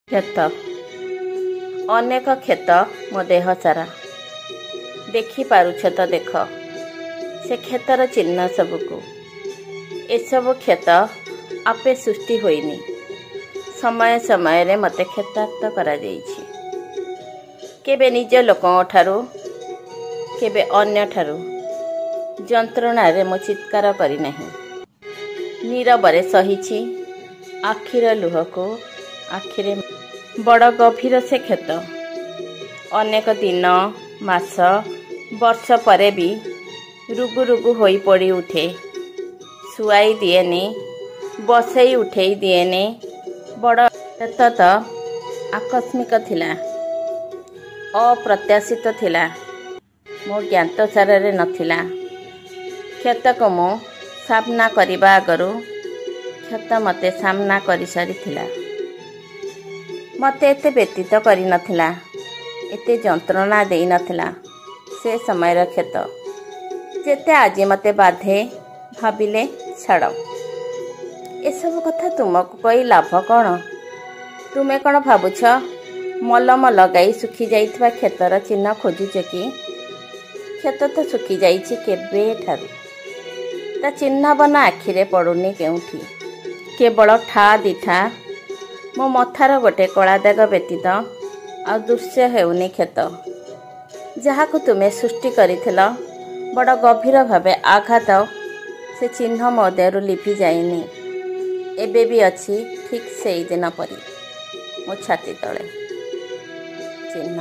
କ୍ଷତ ଅନେକ କ୍ଷତ ମୋ ଦେହ ସାରା ଦେଖିପାରୁଛ ତ ଦେଖ ସେ କ୍ଷତର ଚିହ୍ନ ସବୁକୁ। ଏସବୁ କ୍ଷତ ଆପେ ସୃଷ୍ଟି ହୋଇନି, ସମୟ ସମୟରେ ମୋତେ କ୍ଷତାକ୍ତ କରାଯାଇଛି। କେବେ ନିଜ ଲୋକଙ୍କଠାରୁ, କେବେ ଅନ୍ୟଠାରୁ ଯନ୍ତ୍ରଣାରେ ମୁଁ ଚିତ୍କାର କରିନାହିଁ। ନୀରବରେ ସହିଛି ଆଖିର ଲୁହକୁ। ଆଖିରେ ବଡ଼ ଗଭୀର ସେ କ୍ଷତ। ଅନେକ ଦିନ, ମାସ, ବର୍ଷ ପରେ ବି ରୁଗୁ ରୁଗୁ ହୋଇ ପଡ଼ି ଉଠେ। ଶୁଆଇ ଦିଏନି, ବସେଇ ଉଠେଇ ଦିଏନି। ବଡ଼ କ୍ଷତ ତ ଆକସ୍ମିକ ଥିଲା, ଅପ୍ରତ୍ୟାଶିତ ଥିଲା, ମୋ ଜ୍ଞାତସାରରେ ନଥିଲା। କ୍ଷତକୁ ମୁଁ ସାମ୍ନା କରିବା ଆଗରୁ କ୍ଷତ ମୋତେ ସାମ୍ନା କରିସାରିଥିଲା। ମୋତେ ଏତେ ବ୍ୟତୀତ କରିନଥିଲା, ଏତେ ଯନ୍ତ୍ରଣା ଦେଇନଥିଲା ସେ ସମୟର କ୍ଷତ। ଯେତେ ଆଜି ମୋତେ ବାଧେ, ଭାବିଲେ ଛାଡ଼। ଏସବୁ କଥା ତୁମକୁ କହି ଲାଭ କ'ଣ? ତୁମେ କ'ଣ ଭାବୁଛ ମଲମ ଲଗାଇ ଶୁଖିଯାଇଥିବା କ୍ଷତର ଚିହ୍ନ ଖୋଜୁଛ କି? କ୍ଷତ ତ ଶୁଖିଯାଇଛି କେବେଠାରୁ। ତା ଚିହ୍ନବନା ଆଖିରେ ପଡ଼ୁନି କେଉଁଠି। କେବଳ ଠା ଦିଠା ମୋ ମଥାର ଗୋଟେ କଳା ଦାଗ ବ୍ୟତୀତ ଆଉ ଦୃଶ୍ୟ ହେଉନି କ୍ଷତ। ଯାହାକୁ ତୁମେ ସୃଷ୍ଟି କରିଥିଲ ବଡ଼ ଗଭୀର ଭାବେ ଆଘାତ, ସେ ଚିହ୍ନ ମୋ ଦେହରୁ ଲିଭି ଯାଇନି। ଏବେ ବି ଅଛି ଠିକ୍ ସେଇଦିନ ପରି ମୋ ଛାତି ତଳେ ଚିହ୍ନ।